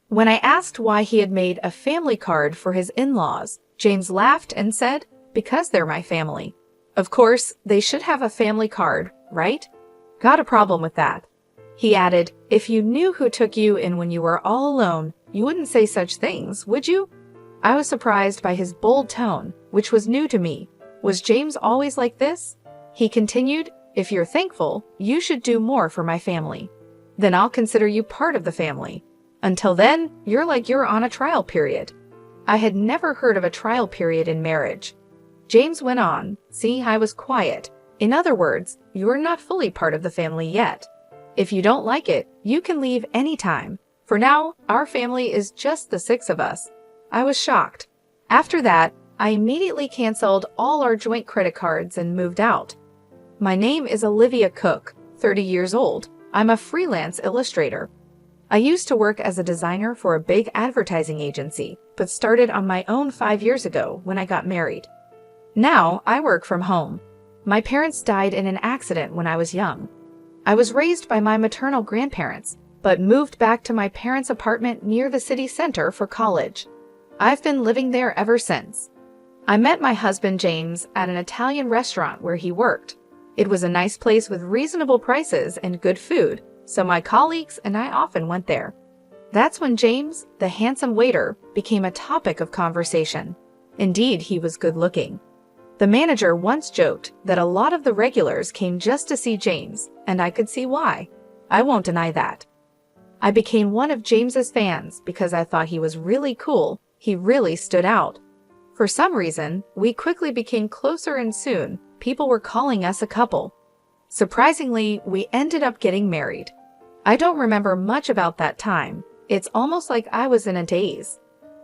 When I asked why he had made a family card for his in-laws, James laughed and said, "Because they're my family. Of course, they should have a family card, right? Got a problem with that." He added, "If you knew who took you in when you were all alone, you wouldn't say such things, would you?" I was surprised by his bold tone, which was new to me. Was James always like this? He continued, "If you're thankful, you should do more for my family. Then I'll consider you part of the family. Until then, you're on a trial period." I had never heard of a trial period in marriage. James went on, "See, I was quiet. In other words, you're not fully part of the family yet. If you don't like it, you can leave anytime. For now, our family is just the 6 of us." I was shocked. After that, I immediately canceled all our joint credit cards and moved out. My name is Olivia Cook, 30 years old. I'm a freelance illustrator. I used to work as a designer for a big advertising agency, but started on my own 5 years ago when I got married. Now, I work from home. My parents died in an accident when I was young. I was raised by my maternal grandparents, but moved back to my parents' apartment near the city center for college. I've been living there ever since. I met my husband James at an Italian restaurant where he worked. It was a nice place with reasonable prices and good food, so my colleagues and I often went there. That's when James, the handsome waiter, became a topic of conversation. Indeed, he was good looking. The manager once joked that a lot of the regulars came just to see James, and I could see why. I won't deny that. I became one of James's fans because I thought he was really cool. He really stood out. For some reason, we quickly became closer and soon, people were calling us a couple. Surprisingly, we ended up getting married. I don't remember much about that time. It's almost like I was in a daze.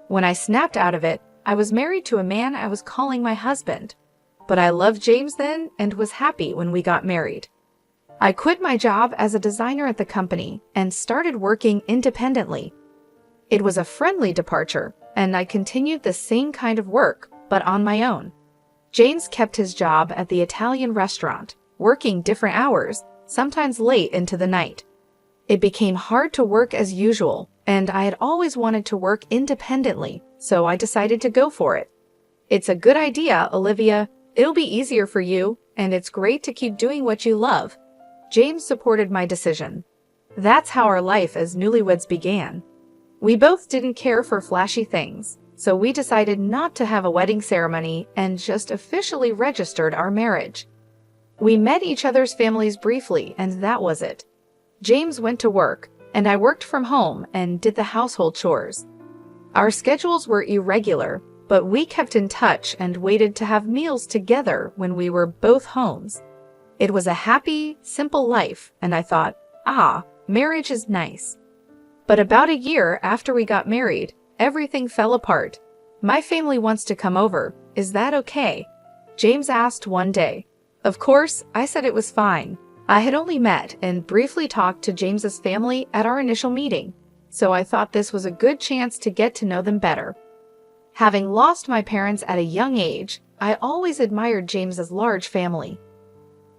When I snapped out of it, I was married to a man I was calling my husband. But I loved James then and was happy when we got married. I quit my job as a designer at the company and started working independently. It was a friendly departure, and I continued the same kind of work, but on my own. James kept his job at the Italian restaurant, working different hours, sometimes late into the night. It became hard to work as usual, and I had always wanted to work independently, so I decided to go for it. "It's a good idea, Olivia. It'll be easier for you, and it's great to keep doing what you love." James supported my decision. That's how our life as newlyweds began. We both didn't care for flashy things, so we decided not to have a wedding ceremony and just officially registered our marriage. We met each other's families briefly, and that was it. James went to work, and I worked from home and did the household chores. Our schedules were irregular, but we kept in touch and waited to have meals together when we were both homes. It was a happy, simple life, and I thought, marriage is nice. But about a year after we got married, everything fell apart. "My family wants to come over. Is that okay?" James asked one day. Of course, I said it was fine. I had only met and briefly talked to James's family at our initial meeting, so I thought this was a good chance to get to know them better. Having lost my parents at a young age, I always admired James's large family.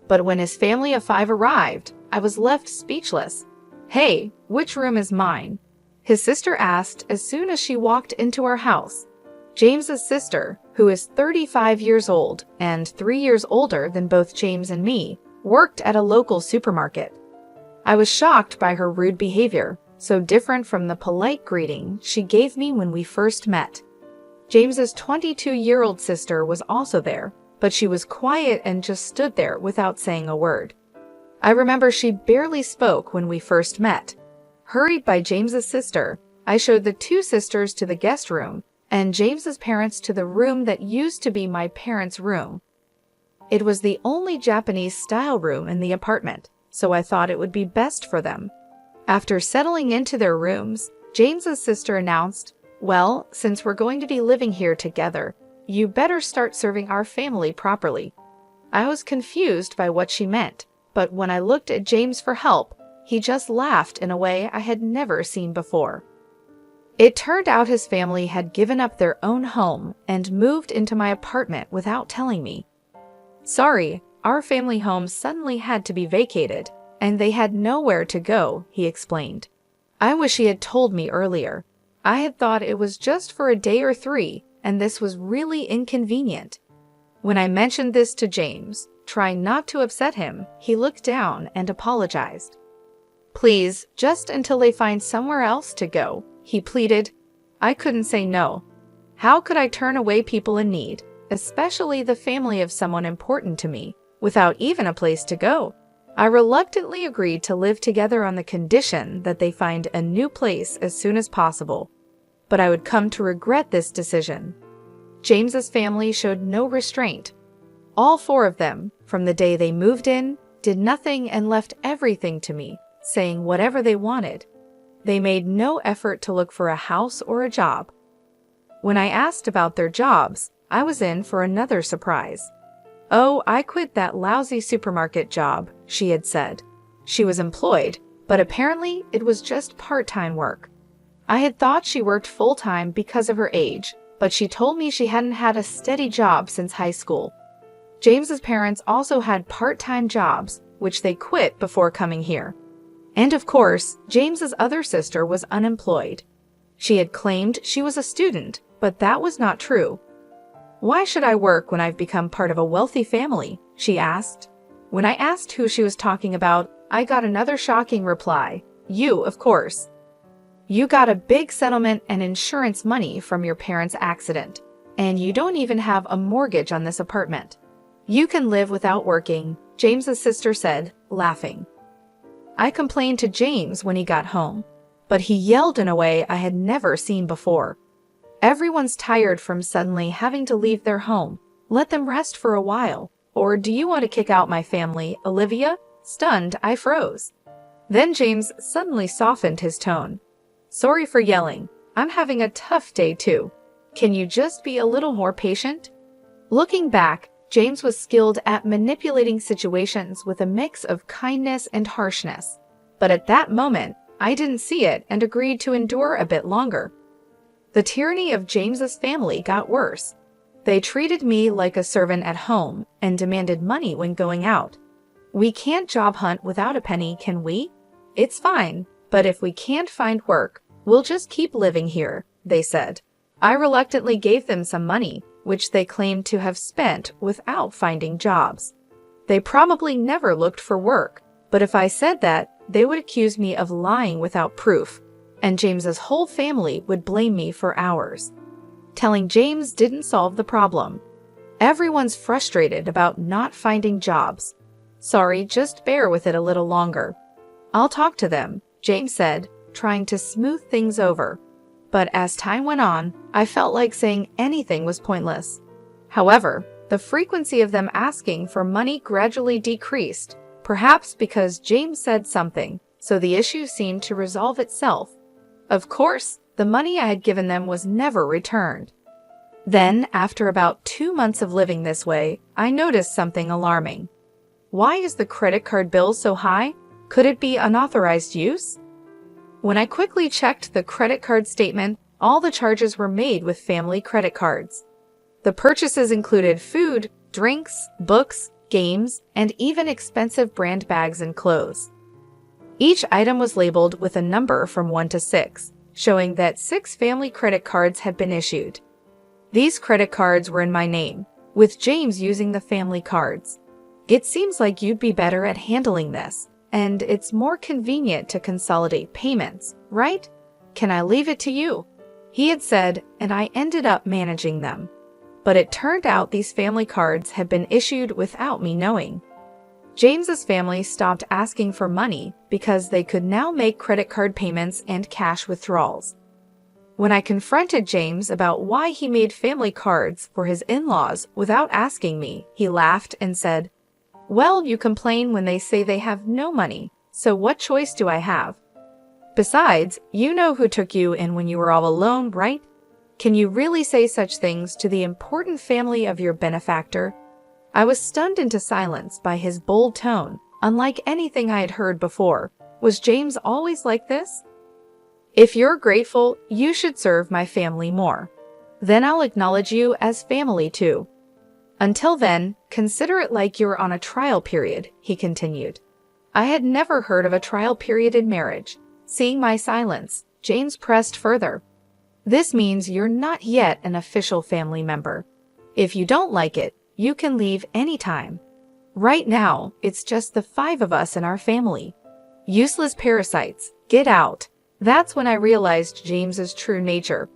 But when his family of 5 arrived, I was left speechless. "Hey, which room is mine?" his sister asked as soon as she walked into our house. James's sister, who is 35 years old and 3 years older than both James and me, worked at a local supermarket. I was shocked by her rude behavior, so different from the polite greeting she gave me when we first met. James's 22-year-old sister was also there, but she was quiet and just stood there without saying a word. I remember she barely spoke when we first met. Hurried by James's sister, I showed the 2 sisters to the guest room and James's parents to the room that used to be my parents' room. It was the only Japanese-style room in the apartment, so I thought it would be best for them. After settling into their rooms, James's sister announced, "Well, since we're going to be living here together, you better start serving our family properly." I was confused by what she meant, but when I looked at James for help, he just laughed in a way I had never seen before. It turned out his family had given up their own home and moved into my apartment without telling me. "Sorry, our family home suddenly had to be vacated, and they had nowhere to go," he explained. "I wish he had told me earlier. I had thought it was just for a day or 3, and this was really inconvenient. When I mentioned this to James, trying not to upset him, he looked down and apologized. Please, just until they find somewhere else to go, he pleaded. I couldn't say no. How could I turn away people in need, especially the family of someone important to me, without even a place to go? I reluctantly agreed to live together on the condition that they find a new place as soon as possible. But I would come to regret this decision. James's family showed no restraint. All 4 of them, from the day they moved in, did nothing and left everything to me, saying whatever they wanted. They made no effort to look for a house or a job. When I asked about their jobs, I was in for another surprise. Oh, I quit that lousy supermarket job, she had said. She was employed, but apparently it was just part-time work. I had thought she worked full-time because of her age, but she told me she hadn't had a steady job since high school. James's parents also had part-time jobs, which they quit before coming here. And of course, James's other sister was unemployed. She had claimed she was a student, but that was not true. Why should I work when I've become part of a wealthy family? She asked. When I asked who she was talking about, I got another shocking reply. You, of course. You got a big settlement and insurance money from your parents' accident, and you don't even have a mortgage on this apartment. You can live without working, James's sister said, laughing. I complained to James when he got home, but he yelled in a way I had never seen before. Everyone's tired from suddenly having to leave their home. Let them rest for a while. Or do you want to kick out my family, Olivia? Stunned, I froze. Then James suddenly softened his tone. Sorry for yelling. I'm having a tough day too. Can you just be a little more patient? Looking back, James was skilled at manipulating situations with a mix of kindness and harshness. But at that moment, I didn't see it and agreed to endure a bit longer. The tyranny of James's family got worse. They treated me like a servant at home and demanded money when going out. We can't job hunt without a penny, can we? It's fine, but if we can't find work, we'll just keep living here, they said. I reluctantly gave them some money, which they claimed to have spent without finding jobs. They probably never looked for work, but if I said that, they would accuse me of lying without proof, and James's whole family would blame me for hours. Telling James didn't solve the problem. Everyone's frustrated about not finding jobs. Sorry, just bear with it a little longer. I'll talk to them, James said, trying to smooth things over. But as time went on, I felt like saying anything was pointless. However, the frequency of them asking for money gradually decreased, perhaps because James said something, so the issue seemed to resolve itself. Of course, the money I had given them was never returned. Then, after about 2 months of living this way, I noticed something alarming. Why is the credit card bill so high? Could it be unauthorized use? When I quickly checked the credit card statement, all the charges were made with family credit cards. The purchases included food, drinks, books, games, and even expensive brand bags and clothes. Each item was labeled with a number from 1 to 6, showing that 6 family credit cards had been issued. These credit cards were in my name, with James using the family cards. It seems like you'd be better at handling this, and it's more convenient to consolidate payments, right? Can I leave it to you? He had said, and I ended up managing them. But it turned out these family cards had been issued without me knowing. James's family stopped asking for money because they could now make credit card payments and cash withdrawals. When I confronted James about why he made family cards for his in-laws without asking me, he laughed and said, "Well, you complain when they say they have no money, so what choice do I have? Besides, you know who took you in when you were all alone, right? Can you really say such things to the important family of your benefactor?" I was stunned into silence by his bold tone, unlike anything I had heard before. Was James always like this? If you're grateful, you should serve my family more. Then I'll acknowledge you as family too. Until then, consider it like you're on a trial period, he continued. I had never heard of a trial period in marriage. Seeing my silence, James pressed further. This means you're not yet an official family member. If you don't like it, you can leave anytime. Right now, it's just the 5 of us in our family. Useless parasites, get out. That's when I realized James's true nature.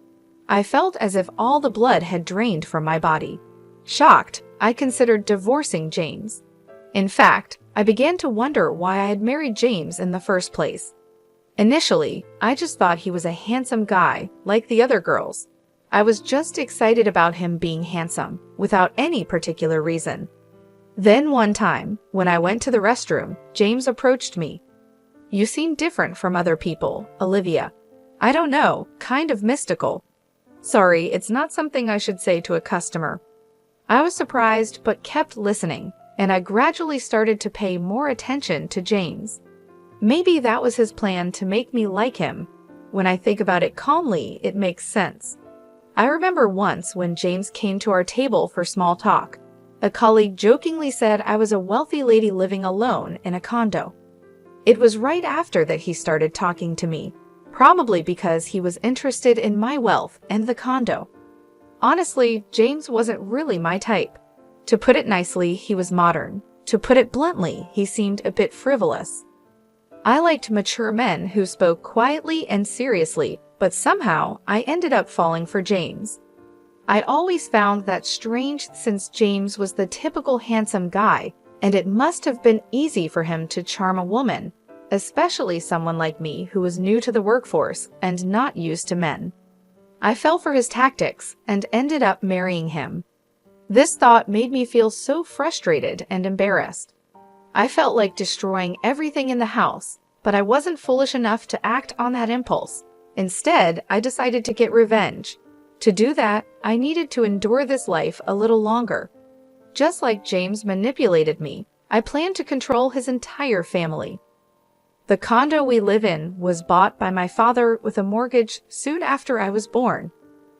I felt as if all the blood had drained from my body. Shocked, I considered divorcing James. In fact, I began to wonder why I had married James in the first place. Initially, I just thought he was a handsome guy, like the other girls. I was just excited about him being handsome, without any particular reason. Then one time, when I went to the restroom, James approached me. "You seem different from other people, Olivia. I don't know, kind of mystical." Sorry, it's not something I should say to a customer. I was surprised but kept listening, and I gradually started to pay more attention to James. Maybe that was his plan to make me like him. When I think about it calmly, it makes sense. I remember once when James came to our table for small talk. A colleague jokingly said I was a wealthy lady living alone in a condo. It was right after that he started talking to me, probably because he was interested in my wealth and the condo. Honestly, James wasn't really my type. To put it nicely, he was modern. To put it bluntly, he seemed a bit frivolous. I liked mature men who spoke quietly and seriously, but somehow I ended up falling for James. I'd always found that strange since James was the typical handsome guy, and it must have been easy for him to charm a woman, especially someone like me who was new to the workforce and not used to men. I fell for his tactics and ended up marrying him. This thought made me feel so frustrated and embarrassed. I felt like destroying everything in the house, but I wasn't foolish enough to act on that impulse. Instead, I decided to get revenge. To do that, I needed to endure this life a little longer. Just like James manipulated me, I planned to control his entire family. The condo we live in was bought by my father with a mortgage soon after I was born.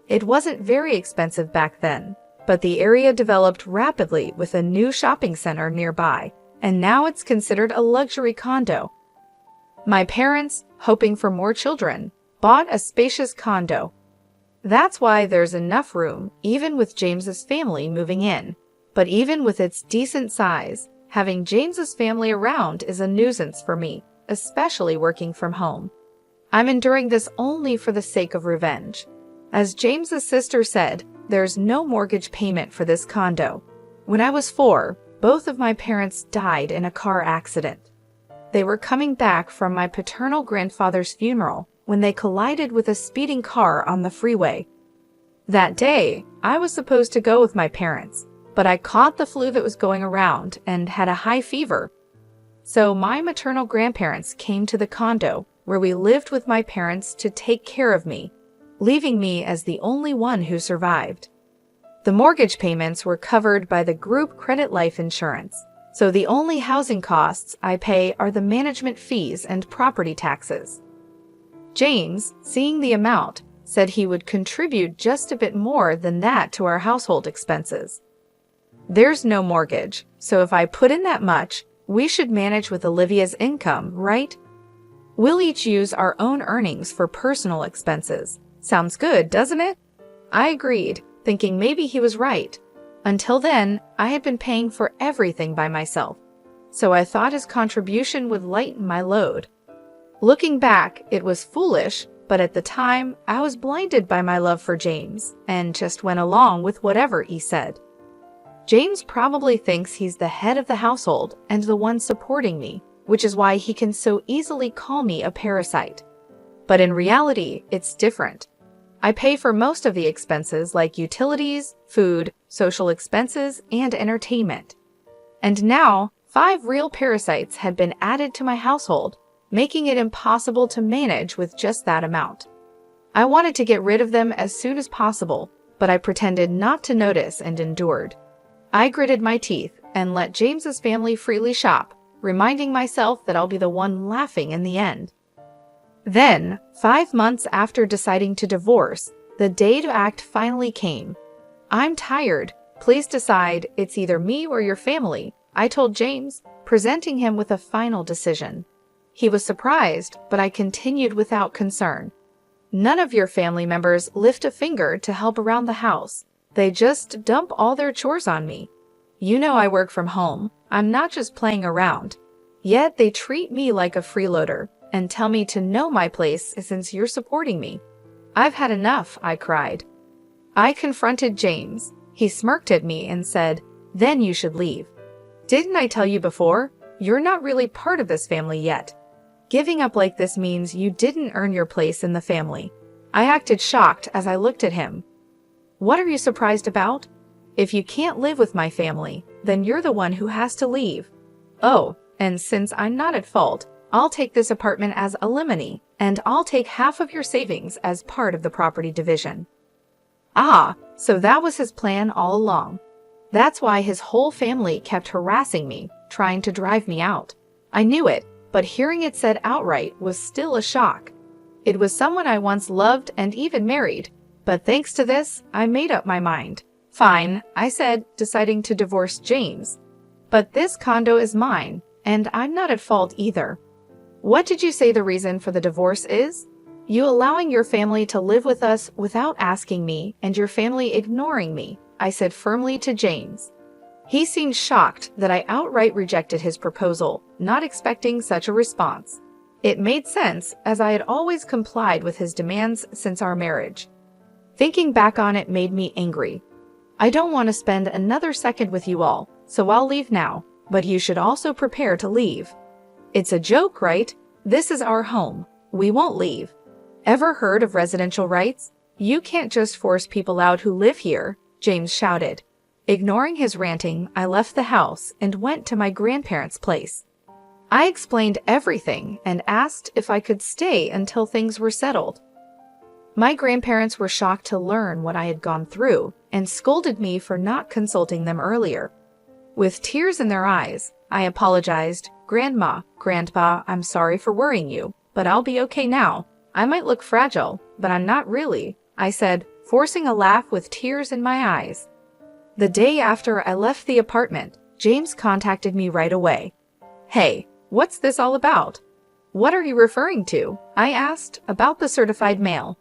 It wasn't very expensive back then, but the area developed rapidly with a new shopping center nearby, and now it's considered a luxury condo. My parents, hoping for more children, bought a spacious condo. That's why there's enough room, even with James's family moving in. But even with its decent size, having James's family around is a nuisance for me, especially working from home. I'm enduring this only for the sake of revenge. As James's sister said, there's no mortgage payment for this condo. When I was 4, both of my parents died in a car accident. They were coming back from my paternal grandfather's funeral when they collided with a speeding car on the freeway. That day, I was supposed to go with my parents, but I caught the flu that was going around and had a high fever. So my maternal grandparents came to the condo where we lived with my parents to take care of me, leaving me as the only one who survived. The mortgage payments were covered by the group credit life insurance, so the only housing costs I pay are the management fees and property taxes. James, seeing the amount, said he would contribute just a bit more than that to our household expenses. There's no mortgage, so if I put in that much, we should manage with Olivia's income, right? We'll each use our own earnings for personal expenses. Sounds good, doesn't it? I agreed, thinking maybe he was right. Until then, I had been paying for everything by myself, so I thought his contribution would lighten my load. Looking back, it was foolish, but at the time, I was blinded by my love for James and just went along with whatever he said. James probably thinks he's the head of the household and the one supporting me, which is why he can so easily call me a parasite. But in reality, it's different. I pay for most of the expenses like utilities, food, social expenses, and entertainment. And now, 5 real parasites had been added to my household, making it impossible to manage with just that amount. I wanted to get rid of them as soon as possible, but I pretended not to notice and endured. I gritted my teeth and let James's family freely shop, reminding myself that I'll be the one laughing in the end. Then, 5 months after deciding to divorce, the day to act finally came. "I'm tired. Please decide, it's either me or your family," I told James, presenting him with a final decision. He was surprised, but I continued without concern. None of your family members lift a finger to help around the house. They just dump all their chores on me. You know I work from home. I'm not just playing around. Yet they treat me like a freeloader and tell me to know my place since you're supporting me. I've had enough, I cried. I confronted James. He smirked at me and said, "Then you should leave. Didn't I tell you before? You're not really part of this family yet. Giving up like this means you didn't earn your place in the family." I acted shocked as I looked at him. What are you surprised about? If you can't live with my family, then you're the one who has to leave. Oh, and since I'm not at fault, I'll take this apartment as alimony, and I'll take half of your savings as part of the property division. Ah, so that was his plan all along. That's why his whole family kept harassing me, trying to drive me out. I knew it, but hearing it said outright was still a shock. It was someone I once loved and even married, but thanks to this, I made up my mind. Fine, I said, deciding to divorce James. But this condo is mine, and I'm not at fault either. What did you say the reason for the divorce is? You allowing your family to live with us without asking me and your family ignoring me, I said firmly to James. He seemed shocked that I outright rejected his proposal, not expecting such a response. It made sense, as I had always complied with his demands since our marriage. Thinking back on it made me angry. I don't want to spend another second with you all, so I'll leave now, but you should also prepare to leave. It's a joke, right? This is our home. We won't leave. Ever heard of residential rights? You can't just force people out who live here, James shouted. Ignoring his ranting, I left the house and went to my grandparents' place. I explained everything and asked if I could stay until things were settled. My grandparents were shocked to learn what I had gone through and scolded me for not consulting them earlier. With tears in their eyes, I apologized. "Grandma, Grandpa, I'm sorry for worrying you, but I'll be okay now. I might look fragile, but I'm not really," I said, forcing a laugh with tears in my eyes. The day after I left the apartment, James contacted me right away. "Hey, what's this all about?" "What are you referring to?" I asked. "About the certified mail."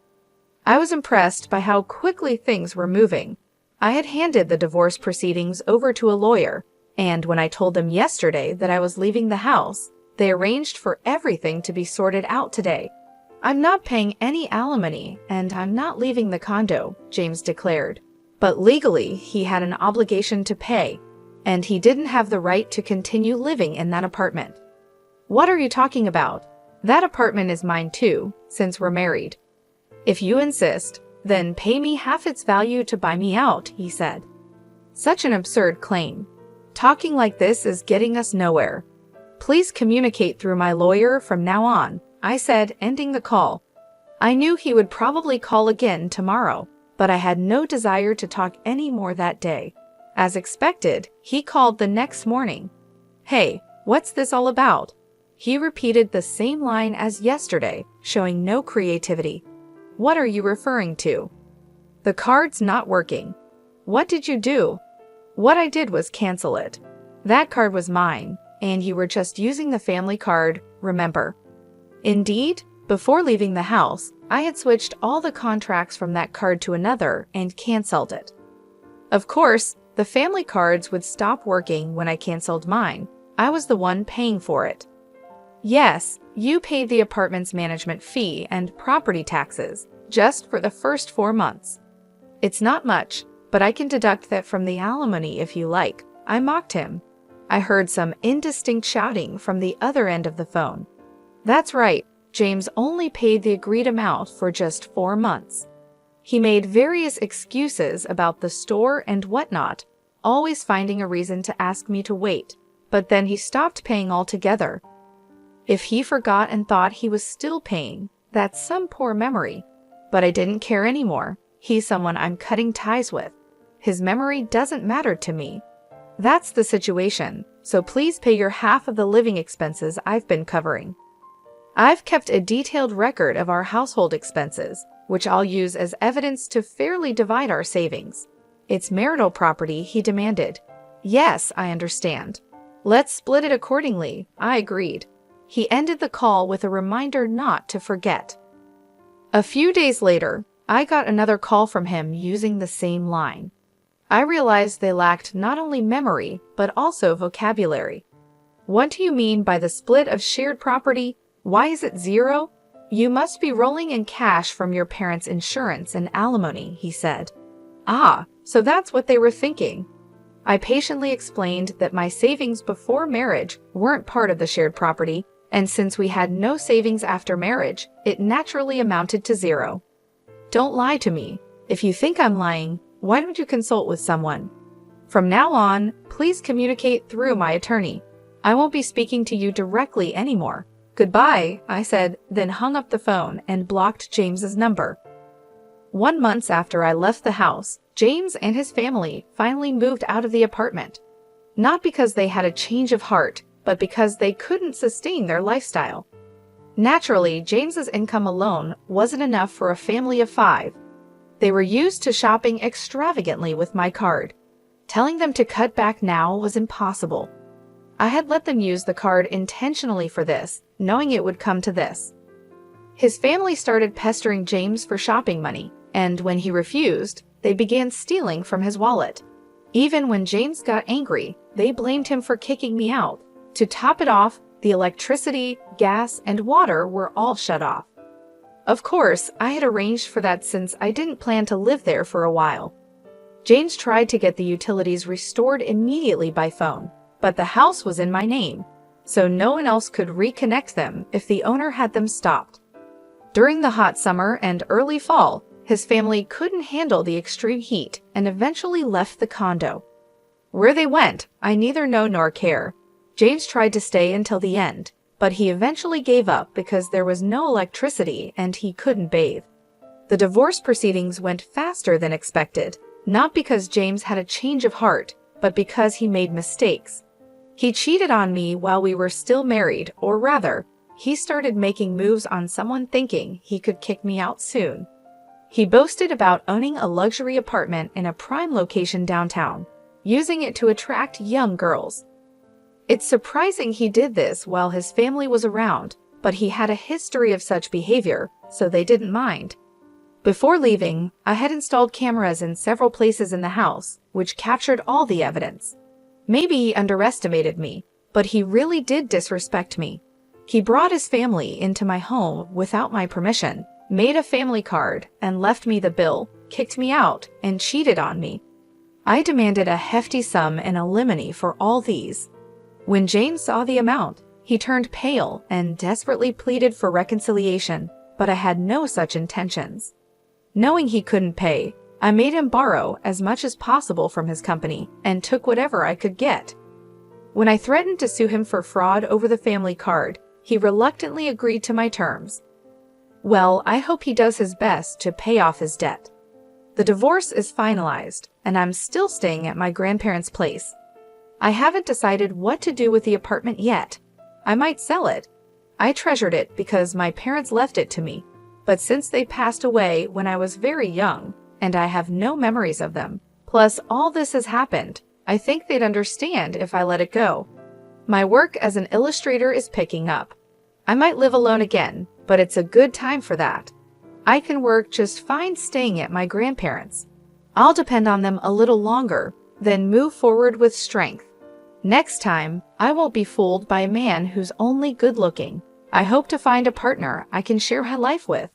I was impressed by how quickly things were moving. I had handed the divorce proceedings over to a lawyer, and when I told them yesterday that I was leaving the house, they arranged for everything to be sorted out today. "I'm not paying any alimony, and I'm not leaving the condo," James declared. But legally, he had an obligation to pay, and he didn't have the right to continue living in that apartment. "What are you talking about? That apartment is mine too, since we're married. If you insist, then pay me half its value to buy me out," he said. Such an absurd claim. Talking like this is getting us nowhere. "Please communicate through my lawyer from now on," I said, ending the call. I knew he would probably call again tomorrow, but I had no desire to talk any more that day. As expected, he called the next morning. "Hey, what's this all about?" He repeated the same line as yesterday, showing no creativity. "What are you referring to?" "The card's not working." "What did you do?" "What I did was cancel it. That card was mine, and you were just using the family card, remember?" Indeed, before leaving the house, I had switched all the contracts from that card to another and canceled it. Of course, the family cards would stop working when I canceled mine. I was the one paying for it. "Yes, you paid the apartment's management fee and property taxes, just for the first 4 months. It's not much, but I can deduct that from the alimony if you like," I mocked him. I heard some indistinct shouting from the other end of the phone. That's right, James only paid the agreed amount for just 4 months. He made various excuses about the store and whatnot, always finding a reason to ask me to wait, but then he stopped paying altogether. If he forgot and thought he was still paying, that's some poor memory. But I didn't care anymore. He's someone I'm cutting ties with. His memory doesn't matter to me. That's the situation, so please pay your half of the living expenses I've been covering. I've kept a detailed record of our household expenses, which I'll use as evidence to fairly divide our savings. It's marital property, he demanded. Yes, I understand. Let's split it accordingly, I agreed. He ended the call with a reminder not to forget. A few days later, I got another call from him using the same line. I realized they lacked not only memory, but also vocabulary. What do you mean by the split of shared property? Why is it zero? You must be rolling in cash from your parents' insurance and alimony, he said. Ah, so that's what they were thinking. I patiently explained that my savings before marriage weren't part of the shared property, and since we had no savings after marriage, it naturally amounted to zero. Don't lie to me. If you think I'm lying, why don't you consult with someone? From now on, please communicate through my attorney. I won't be speaking to you directly anymore. Goodbye, I said, then hung up the phone and blocked James's number. 1 month after I left the house, James and his family finally moved out of the apartment. Not because they had a change of heart, but because they couldn't sustain their lifestyle. Naturally, James's income alone wasn't enough for a family of 5. They were used to shopping extravagantly with my card. Telling them to cut back now was impossible. I had let them use the card intentionally for this, knowing it would come to this. His family started pestering James for shopping money, and when he refused, they began stealing from his wallet. Even when James got angry, they blamed him for kicking me out. To top it off, the electricity, gas, and water were all shut off. Of course, I had arranged for that since I didn't plan to live there for a while. James tried to get the utilities restored immediately by phone, but the house was in my name, so no one else could reconnect them if the owner had them stopped. During the hot summer and early fall, his family couldn't handle the extreme heat and eventually left the condo. Where they went, I neither know nor care. James tried to stay until the end, but he eventually gave up because there was no electricity and he couldn't bathe. The divorce proceedings went faster than expected, not because James had a change of heart, but because he made mistakes. He cheated on me while we were still married, or rather, he started making moves on someone thinking he could kick me out soon. He boasted about owning a luxury apartment in a prime location downtown, using it to attract young girls. It's surprising he did this while his family was around, but he had a history of such behavior, so they didn't mind. Before leaving, I had installed cameras in several places in the house, which captured all the evidence. Maybe he underestimated me, but he really did disrespect me. He brought his family into my home without my permission, made a family card, and left me the bill, kicked me out, and cheated on me. I demanded a hefty sum in alimony for all these. When James saw the amount, he turned pale and desperately pleaded for reconciliation, but I had no such intentions. Knowing he couldn't pay, I made him borrow as much as possible from his company and took whatever I could get. When I threatened to sue him for fraud over the family card, he reluctantly agreed to my terms. Well, I hope he does his best to pay off his debt. The divorce is finalized, and I'm still staying at my grandparents' place. I haven't decided what to do with the apartment yet. I might sell it. I treasured it because my parents left it to me, but since they passed away when I was very young, and I have no memories of them, plus all this has happened, I think they'd understand if I let it go. My work as an illustrator is picking up. I might live alone again, but it's a good time for that. I can work just fine staying at my grandparents'. I'll depend on them a little longer, then move forward with strength. Next time, I won't be fooled by a man who's only good looking. I hope to find a partner I can share my life with.